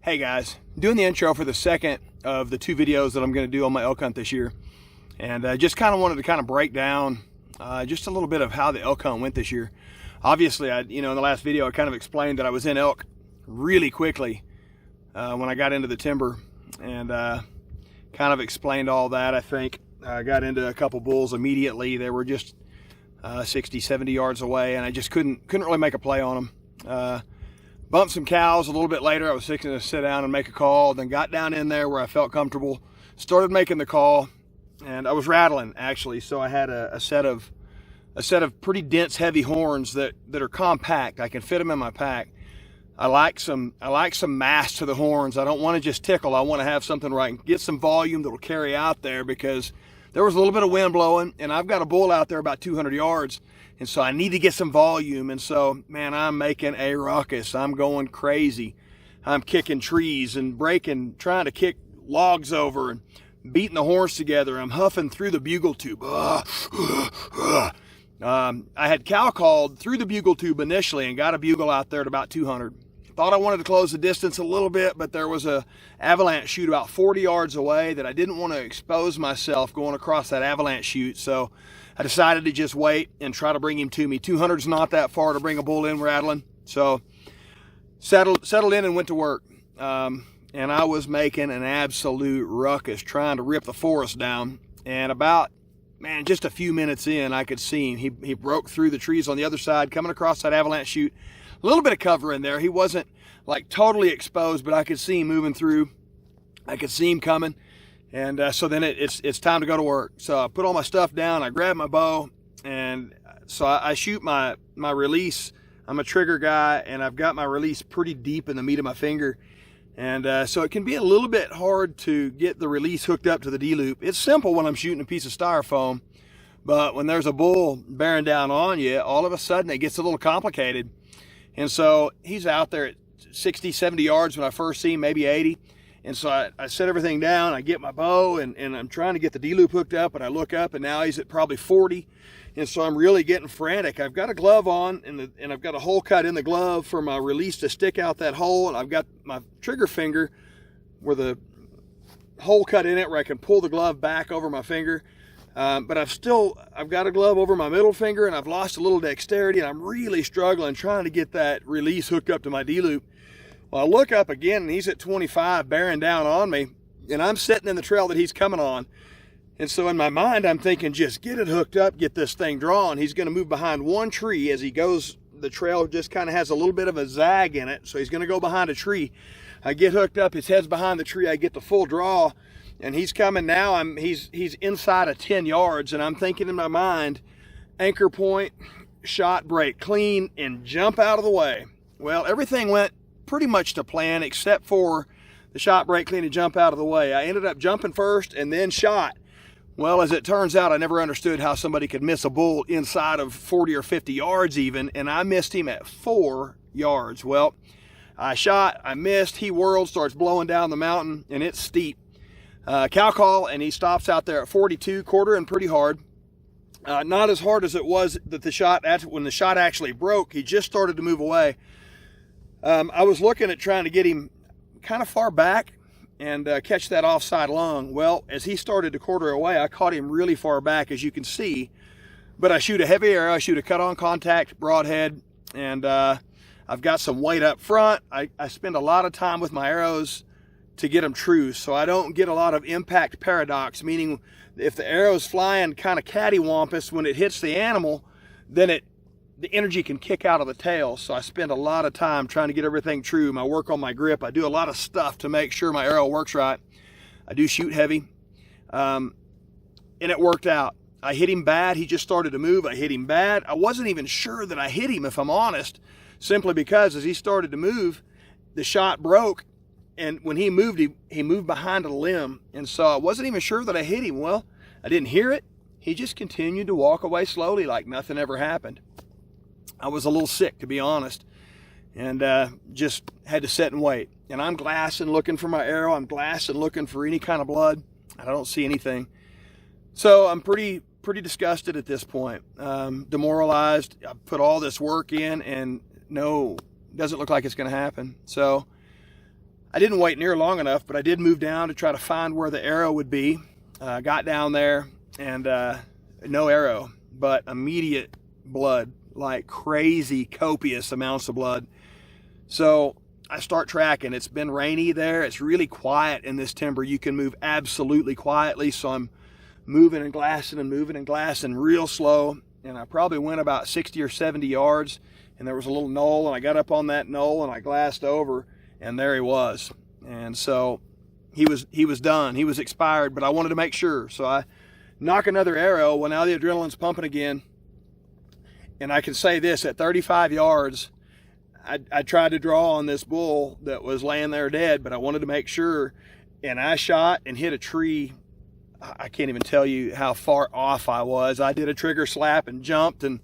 Hey guys, doing the intro for the second of the two videos that I'm going to do on my elk hunt this year, and just kind of wanted to kind of break down just a little bit of how the elk hunt went this year. Obviously, in the last video I kind of explained that I was in elk really quickly when I got into the timber, and kind of explained all that. I think I got into a couple bulls immediately. They were just 60-70 yards away, and I just couldn't really make a play on them. Bumped some cows a little bit later. I was fixing to sit down and make a call, then got down in there where I felt comfortable, started making the call, and I was rattling actually. So I had a set of pretty dense, heavy horns that are compact. I can fit them in my pack. I like some mass to the horns. I don't want to just tickle. I want to have something where I can get some volume that'll carry out there, because there was a little bit of wind blowing, and I've got a bull out there about 200 yards. And so I need to get some volume. And so, man, I'm making a ruckus. I'm going crazy. I'm kicking trees and breaking, trying to kick logs over and beating the horns together. I'm huffing through the bugle tube. I had cow called through the bugle tube initially and got a bugle out there at about 200. Thought I wanted to close the distance a little bit, but there was a avalanche chute about 40 yards away that I didn't want to expose myself going across that avalanche chute. So I decided to just wait and try to bring him to me. 200's not that far to bring a bull in rattling. So settled in and went to work. And I was making an absolute ruckus trying to rip the forest down. And about, just a few minutes in, I could see him. He broke through the trees on the other side, coming across that avalanche chute. A little bit of cover in there. He wasn't like totally exposed, but I could see him moving through. I could see him coming. And so then it's time to go to work. So I put all my stuff down, I grabbed my bow, and so I shoot my release. I'm a trigger guy, and I've got my release pretty deep in the meat of my finger. And so it can be a little bit hard to get the release hooked up to the D-loop. It's simple when I'm shooting a piece of styrofoam, but when there's a bull bearing down on you, all of a sudden it gets a little complicated. And so he's out there at 60, 70 yards when I first see him, maybe 80. And so I set everything down, I get my bow, and I'm trying to get the D-loop hooked up, and I look up, and now he's at probably 40. And so I'm really getting frantic. I've got a glove on, and I've got a hole cut in the glove for my release to stick out that hole, and I've got my trigger finger where the hole cut in it where I can pull the glove back over my finger. But I've got a glove over my middle finger, and I've lost a little dexterity, and I'm really struggling trying to get that release hooked up to my D-loop. Well, I look up again, and he's at 25 bearing down on me, and I'm sitting in the trail that he's coming on. And so in my mind, I'm thinking, just get it hooked up, get this thing drawn. He's going to move behind one tree as he goes. The trail just kind of has a little bit of a zag in it, so he's going to go behind a tree. I get hooked up, his head's behind the tree, I get the full draw, and he's coming now. He's inside of 10 yards, and I'm thinking in my mind, anchor point, shot, break clean, and jump out of the way. Well, everything went pretty much to plan, except for the shot, break clean, and jump out of the way. I ended up jumping first and then shot. Well, as it turns out, I never understood how somebody could miss a bull inside of 40 or 50 yards even, and I missed him at 4 yards. Well, I shot, I missed, he whirled, starts blowing down the mountain, and it's steep. Cow call, and he stops out there at 42, quartering pretty hard. Not as hard as it was that when the shot actually broke. He just started to move away. I was looking at trying to get him kind of far back and catch that offside lung. Well, as he started to quarter away, I caught him really far back, as you can see. But I shoot a heavy arrow, I shoot a cut-on contact broadhead, and I've got some weight up front. I spend a lot of time with my arrows to get them true, so I don't get a lot of impact paradox, meaning if the arrow's flying kind of cattywampus, when it hits the animal, then the energy can kick out of the tail. So I spend a lot of time trying to get everything true. I work on my grip. I do a lot of stuff to make sure my arrow works right. I do shoot heavy. And it worked out. I hit him bad. He just started to move. I hit him bad. I wasn't even sure that I hit him, if I'm honest, simply because as he started to move, the shot broke. And when he moved behind a limb. And so I wasn't even sure that I hit him. Well, I didn't hear it. He just continued to walk away slowly like nothing ever happened. I was a little sick, to be honest, and just had to sit and wait. And I'm glassing, looking for my arrow. I'm glassing, looking for any kind of blood. I don't see anything. So I'm pretty disgusted at this point, demoralized. I put all this work in, and no, doesn't look like it's going to happen. So I didn't wait near long enough, but I did move down to try to find where the arrow would be. Got down there, and no arrow, but immediate blood, like crazy copious amounts of blood. So I start tracking. It's been rainy there. It's really quiet in this timber. You can move absolutely quietly. So I'm moving and glassing real slow. And I probably went about 60 or 70 yards, and there was a little knoll, and I got up on that knoll and I glassed over, and there he was. And so he was done. He was expired, but I wanted to make sure. So I knock another arrow. Well, now the adrenaline's pumping again. And I can say this, at 35 yards, I tried to draw on this bull that was laying there dead, but I wanted to make sure. And I shot and hit a tree. I can't even tell you how far off I was. I did a trigger slap and jumped and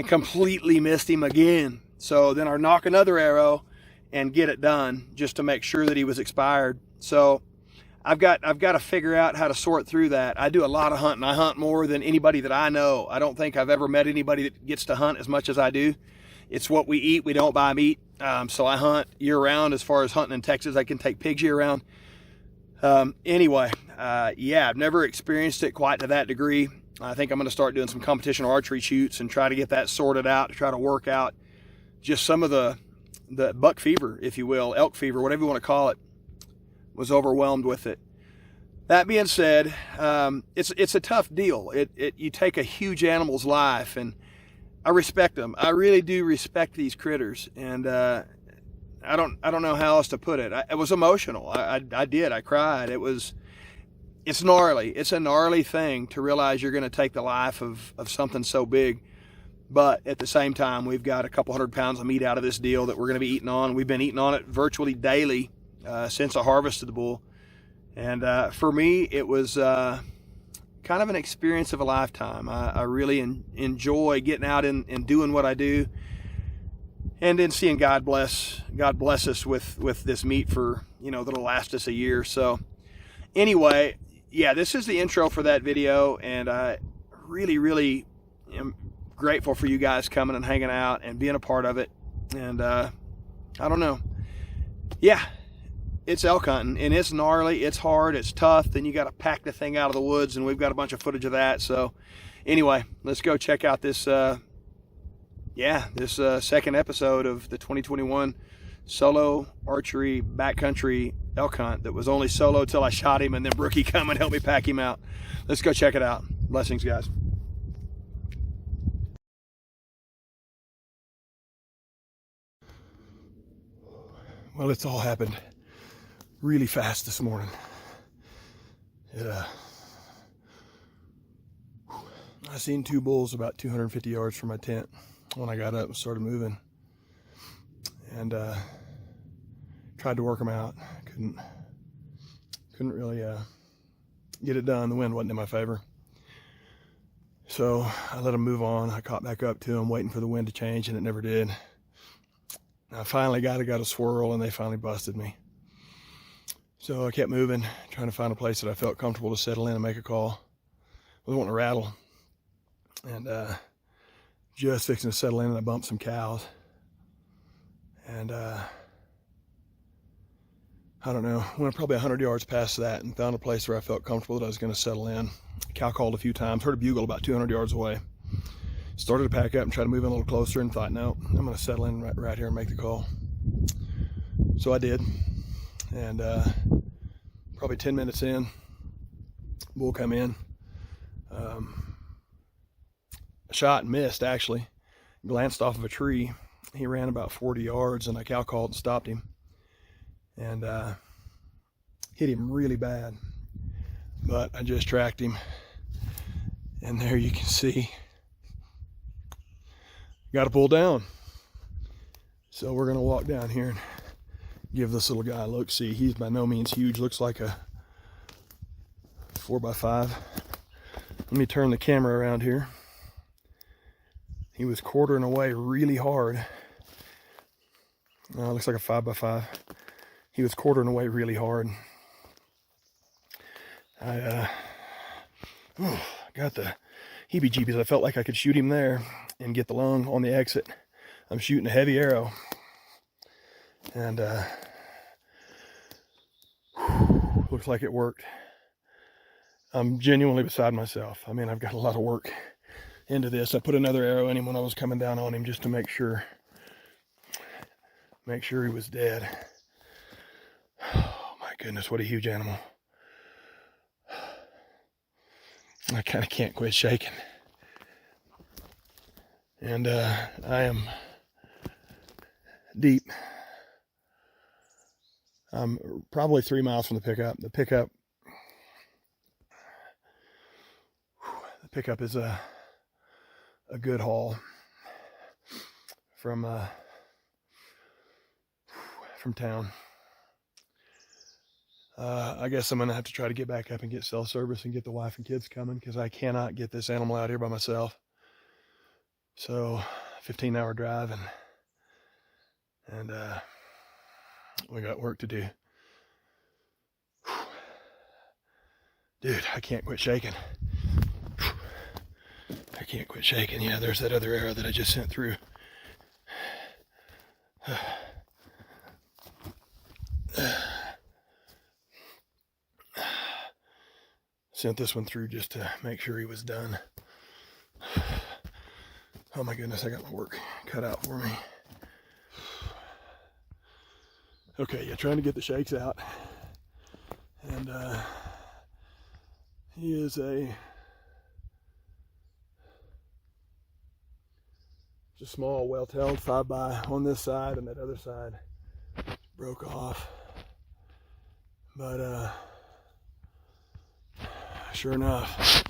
completely missed him again. So then I knock another arrow and get it done just to make sure that he was expired. So I've got to figure out how to sort through that. I do a lot of hunting. I hunt more than anybody that I know. I don't think I've ever met anybody that gets to hunt as much as I do. It's what we eat. We don't buy meat. So I hunt year round. As far as hunting in Texas, I can take pigs year round. Anyway, yeah, I've never experienced it quite to that degree. I think I'm going to start doing some competition archery shoots and try to get that sorted out, to try to work out just some of the buck fever, if you will, elk fever, whatever you want to call it. Was overwhelmed with it. That being said, it's a tough deal. You take a huge animal's life, and I respect them. I really do respect these critters, and I don't know how else to put it. It was emotional. I did. I cried. It's gnarly. It's a gnarly thing to realize you're going to take the life of something so big. But at the same time, we've got a couple 100 pounds of meat out of this deal that we're going to be eating on. We've been eating on it virtually daily since I harvested the bull. And for me, it was kind of an experience of a lifetime. I really enjoy getting out and doing what I do, and then seeing God bless us with this meat for, that'll last us a year. So anyway, yeah, this is the intro for that video, and I really am grateful for you guys coming and hanging out and being a part of it. And I don't know, yeah, it's elk hunting, and it's gnarly, it's hard, it's tough. Then you got to pack the thing out of the woods, and we've got a bunch of footage of that. So anyway, let's go check out this second episode of the 2021 solo archery backcountry elk hunt that was only solo till I shot him, and then Brookie come and help me pack him out. Let's go check it out. Blessings, guys. Well, it's all happened really fast this morning. I seen two bulls about 250 yards from my tent when I got up and started moving, and tried to work them out. Couldn't really get it done. The wind wasn't in my favor, so I let them move on. I caught back up to them, waiting for the wind to change, and it never did. I finally got a swirl, and they finally busted me. So I kept moving, trying to find a place that I felt comfortable to settle in and make a call. I was wanting to rattle, and just fixing to settle in, and I bumped some cows. And I don't know, went probably 100 yards past that and found a place where I felt comfortable that I was going to settle in. Cow called a few times, heard a bugle about 200 yards away. Started to pack up and try to move in a little closer, and thought, no, I'm going to settle in right here and make the call. So I did, and probably 10 minutes in, bull come in. Shot and missed, actually. Glanced off of a tree. He ran about 40 yards, and I cow called and stopped him, and hit him really bad. But I just tracked him, and there you can see, got to pull down. So we're going to walk down here and give this little guy a look. See, he's by no means huge. Looks like a 4x5. Let me turn the camera around here. He was quartering away really hard. Looks like a 5x5. He was quartering away really hard. I got the heebie-jeebies. I felt like I could shoot him there and get the lung on the exit. I'm shooting a heavy arrow, and looks like it worked. I'm genuinely beside myself. I mean, I've got a lot of work into this. I put another arrow in him when I was coming down on him just to make sure he was dead. Oh my goodness, what a huge animal. I kind of can't quit shaking. And I am deep. I'm probably 3 miles from the pickup. The pickup is a good haul from town. I guess I'm gonna have to try to get back up and get cell service and get the wife and kids coming, because I cannot get this animal out here by myself. So 15-hour drive, and we got work to do. Dude, I can't quit shaking. I can't quit shaking. Yeah, there's that other arrow that I just sent through. Sent this one through just to make sure he was done. Oh my goodness, I got my work cut out for me. Okay, yeah, trying to get the shakes out. And he is just small, well-tailed 5x on this side, and that other side broke off. But sure enough,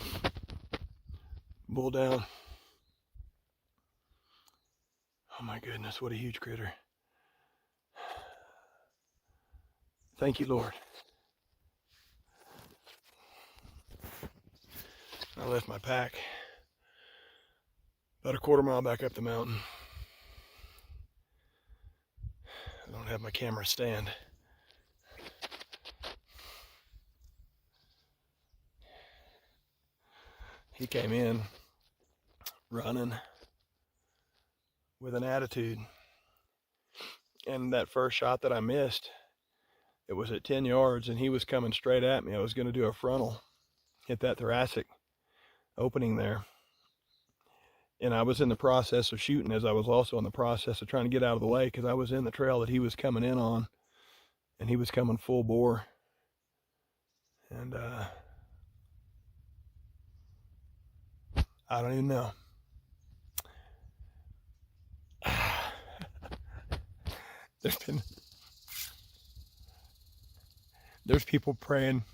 bull down. Oh my goodness, what a huge critter. Thank you, Lord. I left my pack about a quarter mile back up the mountain. I don't have my camera stand. He came in running with an attitude. And that first shot that I missed, it was at 10 yards, and he was coming straight at me. I was going to do a frontal, hit that thoracic opening there. And I was in the process of shooting, as I was also in the process of trying to get out of the way, because I was in the trail that he was coming in on, and he was coming full bore. And I don't even know. There's people praying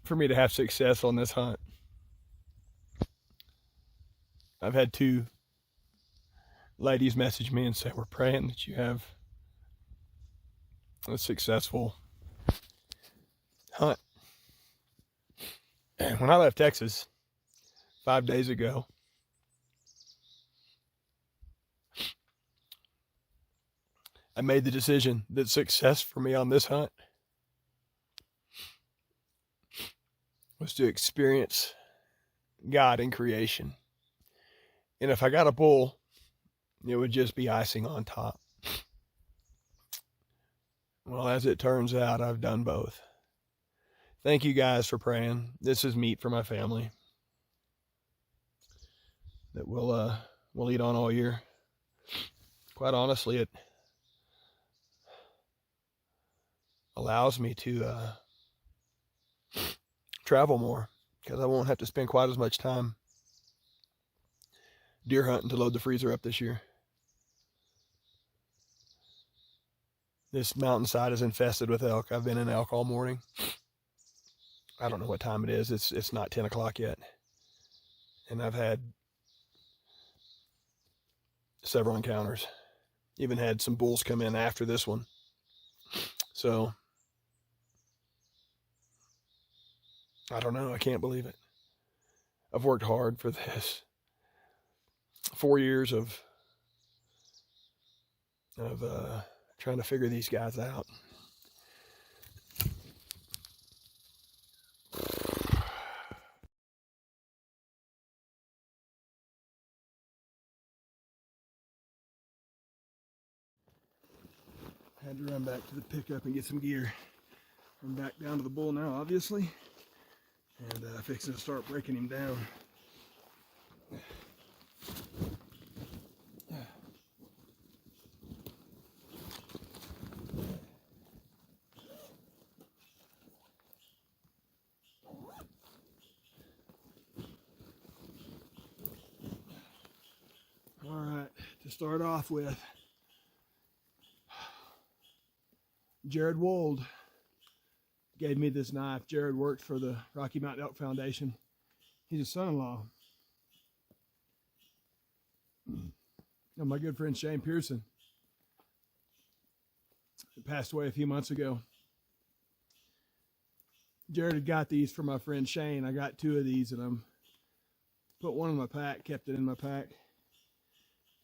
for me to have success on this hunt. I've had 2 ladies message me and say, we're praying that you have a successful hunt. And when I left Texas 5 days ago, I made the decision that success for me on this hunt was to experience God in creation. And if I got a bull, it would just be icing on top. Well, as it turns out, I've done both. Thank you guys for praying. This is meat for my family that we'll eat on all year. Quite honestly, it allows me to travel more, because I won't have to spend quite as much time deer hunting to load the freezer up this year. This mountainside is infested with elk. I've been in elk all morning. I don't know what time it is. It's not 10 o'clock yet. And I've had several encounters. Even had some bulls come in after this one. So, I don't know. I can't believe it. I've worked hard for this. 4 years of trying to figure these guys out. Had to run back to the pickup and get some gear. I'm back down to the bull now, obviously, and fixing to start breaking him down. All right, to start off with, Jared Wold gave me this knife. Jared worked for the Rocky Mountain Elk Foundation. He's a son-in-law. And my good friend Shane Pearson passed away a few months ago. Jared had got these for my friend Shane. I got 2 of these, and I'm put one in my pack, kept it in my pack.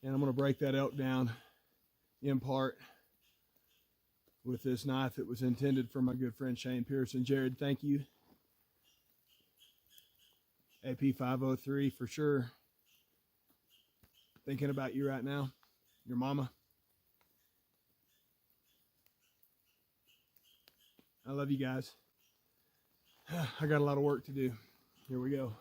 And I'm going to break that elk down in part with this knife that was intended for my good friend Shane Pearson. Jared, thank you. AP 503 for sure. Thinking about you right now. Your mama. I love you guys. I got a lot of work to do. Here we go.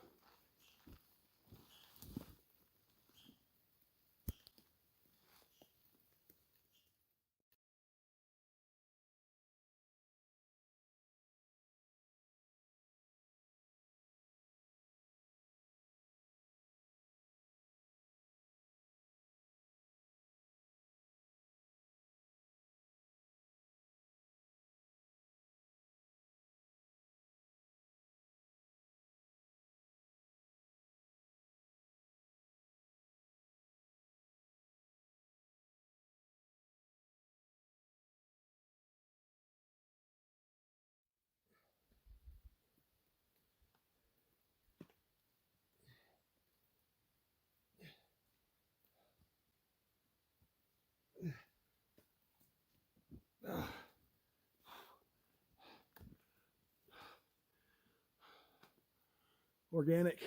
Organic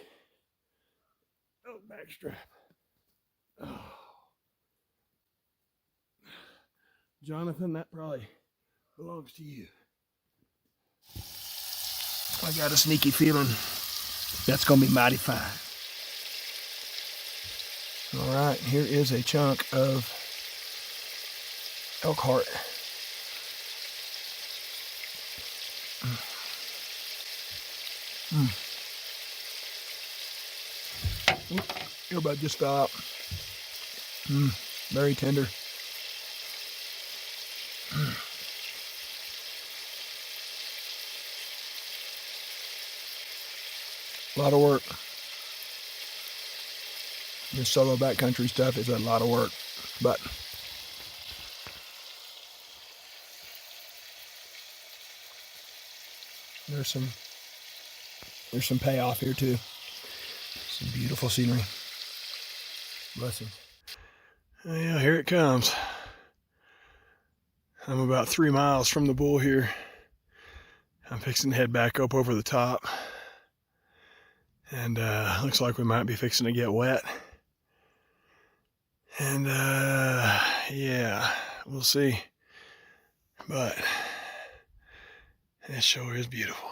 elk backstrap. Oh. Jonathan, that probably belongs to you. I got a sneaky feeling that's gonna be mighty fine. All right, here is a chunk of elk heart. Earbud just fell out. Very tender. A lot of work. This solo backcountry stuff is a lot of work, but there's some payoff here too. Some beautiful scenery. Blessings. Yeah, here it comes. I'm about 3 miles from the bull here. I'm fixing to head back up over the top. And looks like we might be fixing to get wet. And yeah, we'll see. But it sure is beautiful.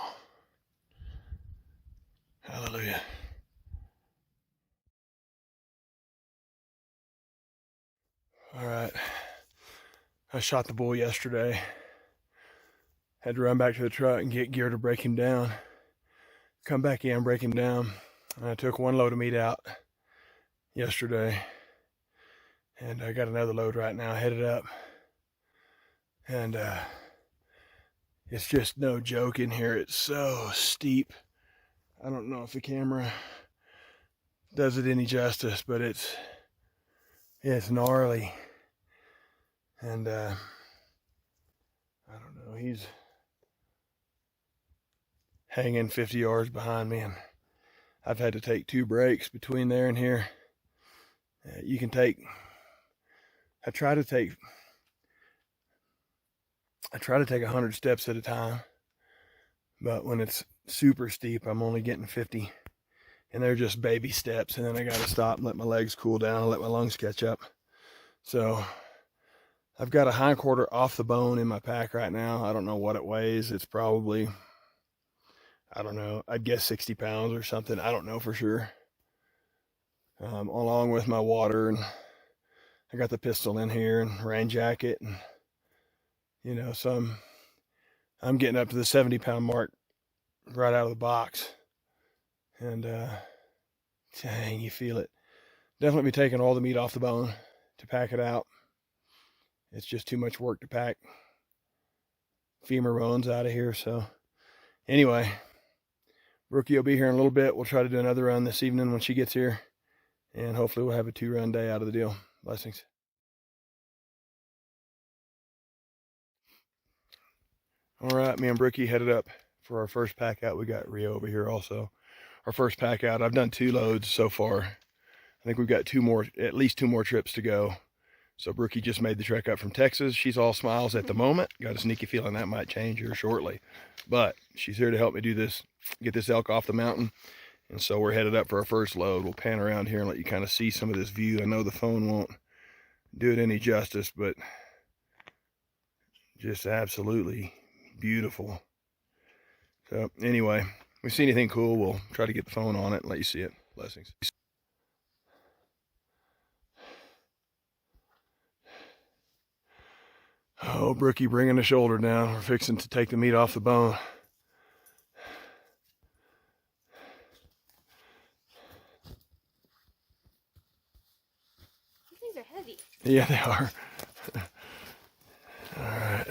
Hallelujah. All right. I shot the bull yesterday. Had to run back to the truck and get gear to break him down. Come back in, break him down. I took 1 load of meat out yesterday. And I got another load right now headed up. And it's just no joke in here. It's so steep. I don't know if the camera does it any justice, but it's gnarly. And I don't know, he's hanging 50 yards behind me, and I've had to take 2 breaks between there and here. You can take, I try to take 100 steps at a time, but when it's super steep, I'm only getting 50, and they're just baby steps, and then I got to stop and let my legs cool down and let my lungs catch up. So I've got a hindquarter off the bone in my pack right now. I don't know what it weighs. It's probably, I don't know, I'd guess 60 pounds or something. I don't know for sure. Along with my water, and I got the pistol in here and rain jacket, and you know, so I'm getting up to the 70-pound mark right out of the box, and dang, you feel it. Definitely be taking all the meat off the bone to pack it out. It's just too much work to pack femur bones out of here. So anyway, Brookie will be here in a little bit. We'll try to do another run this evening when she gets here, and hopefully we'll have a 2-run day out of the deal. Blessings. All right, me and Brookie headed up for our first pack out. We got Rio over here also. Our first pack out. I've done 2 loads so far. I think we've got at least two more trips to go. So Brookie just made the trek up from Texas. She's all smiles at the moment. Got a sneaky feeling that might change here shortly. But she's here to help me do this, get this elk off the mountain. And so we're headed up for our first load. We'll pan around here and let you kind of see some of this view. I know the phone won't do it any justice, but just absolutely beautiful. So anyway, if we see anything cool, we'll try to get the phone on it and let you see it. Blessings. Oh, Brookie bringing the shoulder down. We're fixing to take the meat off the bone. These things are heavy. Yeah, they are. All right.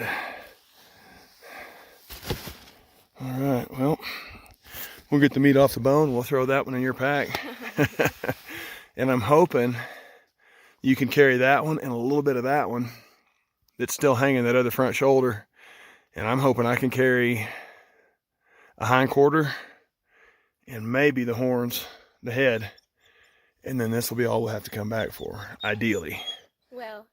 All right, well, we'll get the meat off the bone. We'll throw that one in your pack. And I'm hoping you can carry that one and a little bit of that one that's still hanging, that other front shoulder. And I'm hoping I can carry a hindquarter and maybe the horns, the head. And then this will be all we'll have to come back for, ideally. Well,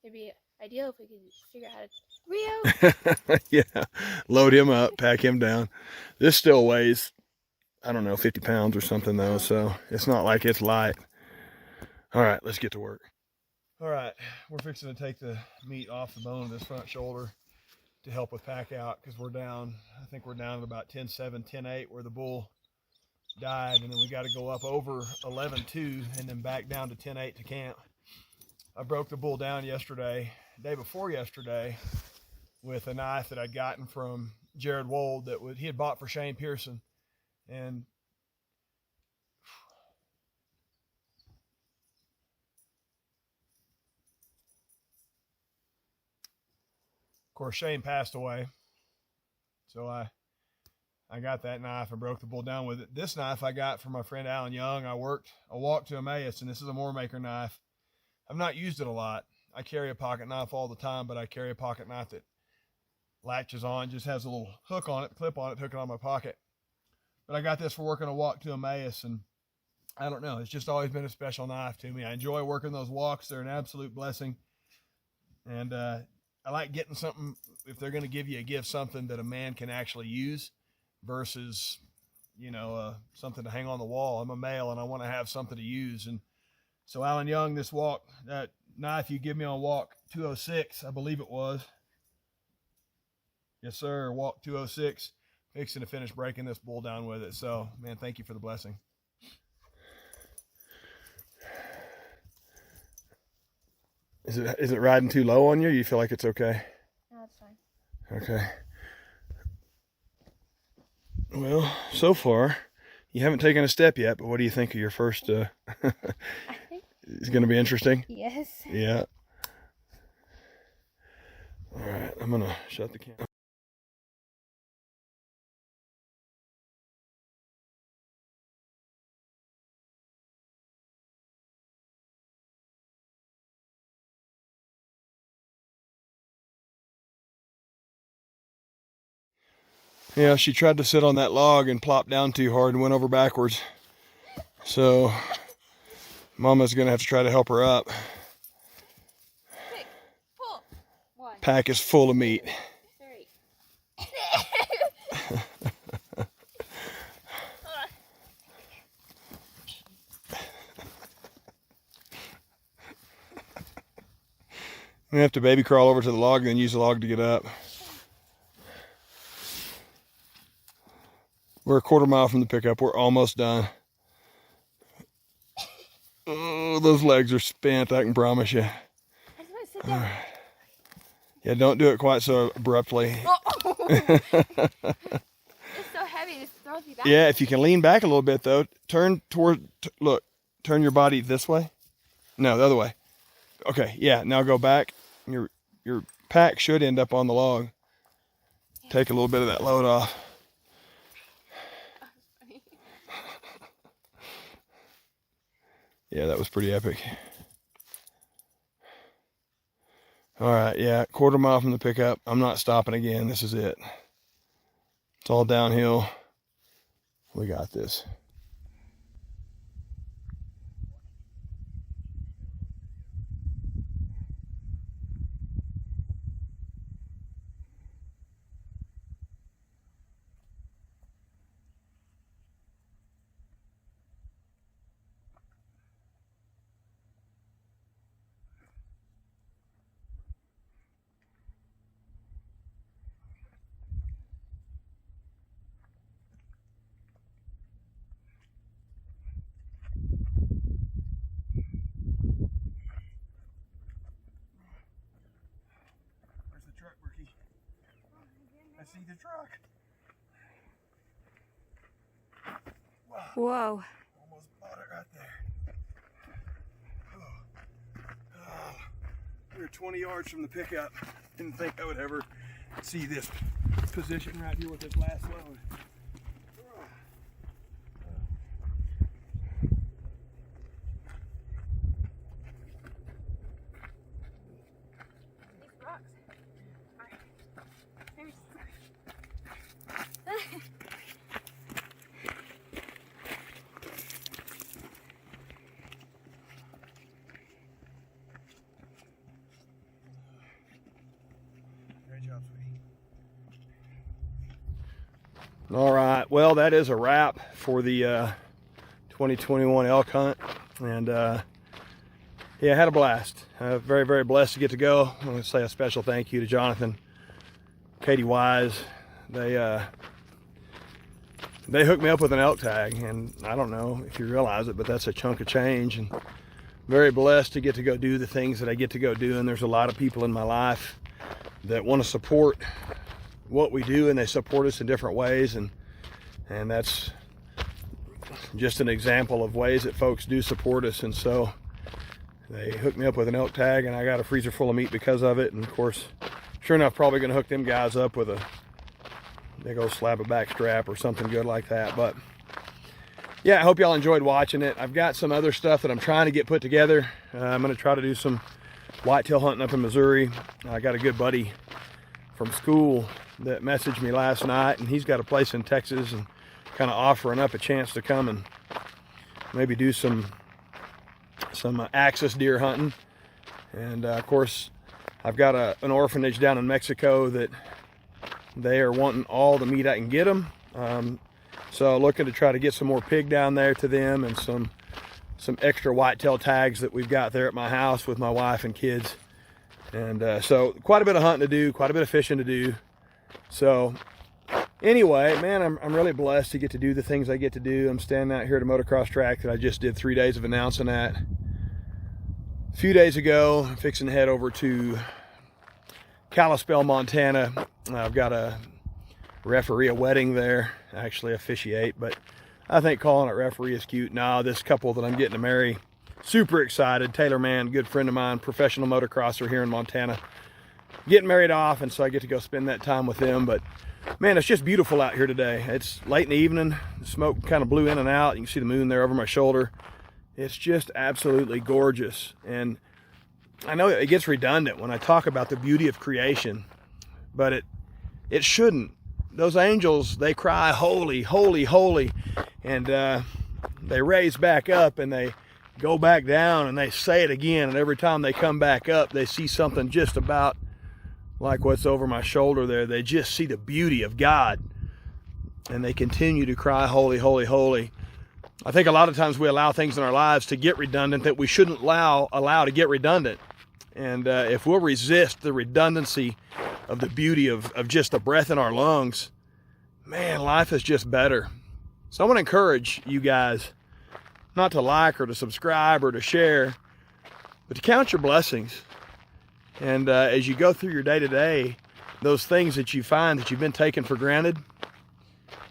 it'd be ideal if we could figure out how to... Rio! Yeah, load him up, pack him down. This still weighs, I don't know, 50 pounds or something though, so it's not like it's light. All right, let's get to work. All right, we're fixing to take the meat off the bone of this front shoulder to help with pack out, because we're down, I think we're down at about 10.7, 10.8 where the bull died, and then we got to go up over 11.2 and then back down to 10.8 to camp. I broke the bull down yesterday, day before yesterday, with a knife that I'd gotten from Jared Wold that he had bought for Shane Pearson. And of course, Shane passed away. So I got that knife and broke the bull down with it. This knife I got from my friend Alan Young. I walked to Emmaus, and this is a Moormaker knife. I've not used it a lot. I carry a pocket knife all the time, but I carry a pocket knife that latches on, just has a little hook on it, clip on it, hook it on my pocket. But I got this for working a walk to Emmaus, and I don't know, it's just always been a special knife to me. I enjoy working those walks. They're an absolute blessing. And I like getting something, if they're going to give something that a man can actually use versus, you know, something to hang on the wall. I'm a male and I want to have something to use. And so Alan Young, this walk, that knife you give me on walk 206, I believe it was. Yes, sir. Walk 206. Fixing to finish breaking this bull down with it. So, man, thank you for the blessing. Is it riding too low on you? You feel like it's okay? No, it's fine. Okay. Well, so far, you haven't taken a step yet, but what do you think of your first? I think it's going to be interesting. Yes. Yeah. All right, I'm going to shut the camera. Yeah, she tried to sit on that log and plop down too hard and went over backwards. So, Mama's gonna have to try to help her up. 6, 4, 1. Pack is full of meat. 3. We have to baby crawl over to the log and then use the log to get up. We're a quarter mile from the pickup. We're almost done. Oh, those legs are spent, I can promise you. I just want to sit down. Yeah, don't do it quite so abruptly. Oh. It's so heavy, it just throws me back. Yeah, if you can lean back a little bit though, turn your body this way. No, the other way. Okay, yeah, now go back. Your pack should end up on the log. Take a little bit of that load off. Yeah, that was pretty epic. All right, yeah, quarter mile from the pickup. I'm not stopping again. This is it. It's all downhill. We got this. I see the truck. Wow. Whoa. Almost bought it right there. Oh. We were 20 yards from the pickup. Didn't think I would ever see this position right here with this last load. Great job, sweetie. All right, well, that is a wrap for the 2021 elk hunt, and yeah, I had a blast. Very, very blessed to get to go. I want to say a special thank you to Jonathan, Katie Wise. They hooked me up with an elk tag, and I don't know if you realize it, but that's a chunk of change, and very blessed to get to go do the things that I get to go do. And there's a lot of people in my life that want to support what we do, and they support us in different ways, and that's just an example of ways that folks do support us. And so they hooked me up with an elk tag, and I got a freezer full of meat because of it. And of course, sure enough, probably going to hook them guys up with a big old slab of back strap or something good like that. But yeah, I hope y'all enjoyed watching it. I've got some other stuff that I'm trying to get put together. I'm going to try to do some whitetail hunting up in Missouri. I got a good buddy from school that messaged me last night, and he's got a place in Texas, and kind of offering up a chance to come and maybe do some axis deer hunting. And of course, I've got an orphanage down in Mexico that they are wanting all the meat I can get them. So looking to try to get some more pig down there to them, and some extra whitetail tags that we've got there at my house with my wife and kids. And so quite a bit of hunting to do, quite a bit of fishing to do. So anyway, man, I'm really blessed to get to do the things I get to do. I'm standing out here at a motocross track that I just did 3 days of announcing at. A few days ago, I'm fixing to head over to Kalispell, Montana. I've got a referee a wedding there, actually officiate, but I think calling it referee is cute. Now, this couple that I'm getting to marry, super excited. Taylor Mann, good friend of mine, professional motocrosser here in Montana, getting married off, and so I get to go spend that time with them. But man, it's just beautiful out here today. It's late in the evening, the smoke kind of blew in and out. You can see the moon there over my shoulder. It's just absolutely gorgeous. And I know it gets redundant when I talk about the beauty of creation, but it shouldn't. Those angels, they cry, holy, holy, holy, and they raise back up, and they go back down, and they say it again, and every time they come back up, they see something just about like what's over my shoulder there. They just see the beauty of God, and they continue to cry, holy, holy, holy. I think a lot of times we allow things in our lives to get redundant that we shouldn't allow to get redundant. And if we'll resist the redundancy of the beauty of just the breath in our lungs, man, life is just better. So I want to encourage you guys not to like or to subscribe or to share, but to count your blessings. And as you go through your day-to-day, those things that you find that you've been taking for granted,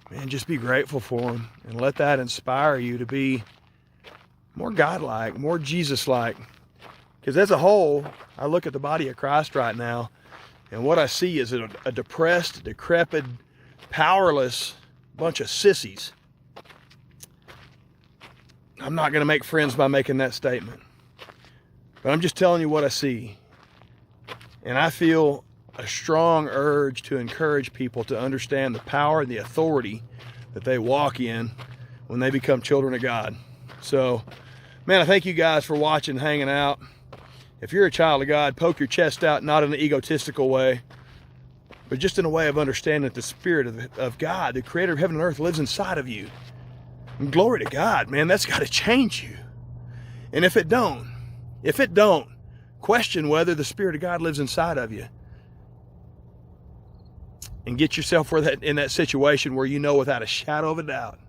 man, just be grateful for them and let that inspire you to be more God-like, more Jesus-like. Because as a whole, I look at the body of Christ right now, and what I see is a depressed, decrepit, powerless bunch of sissies. I'm not going to make friends by making that statement, but I'm just telling you what I see. And I feel a strong urge to encourage people to understand the power and the authority that they walk in when they become children of God. So, man, I thank you guys for watching, hanging out. If you're a child of God, poke your chest out, not in an egotistical way, but just in a way of understanding that the Spirit of God, the creator of heaven and earth, lives inside of you. And glory to God, man, that's got to change you. And if it don't, question whether the Spirit of God lives inside of you. And get yourself in that situation where you know without a shadow of a doubt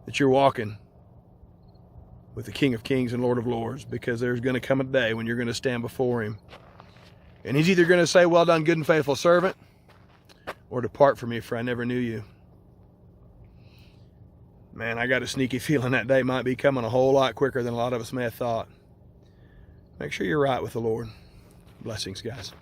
that you're walking with the King of Kings and Lord of Lords, because there's going to come a day when you're going to stand before him. And he's either going to say, well done, good and faithful servant, or depart from me, for I never knew you. Man, I got a sneaky feeling that day might be coming a whole lot quicker than a lot of us may have thought. Make sure you're right with the Lord. Blessings, guys.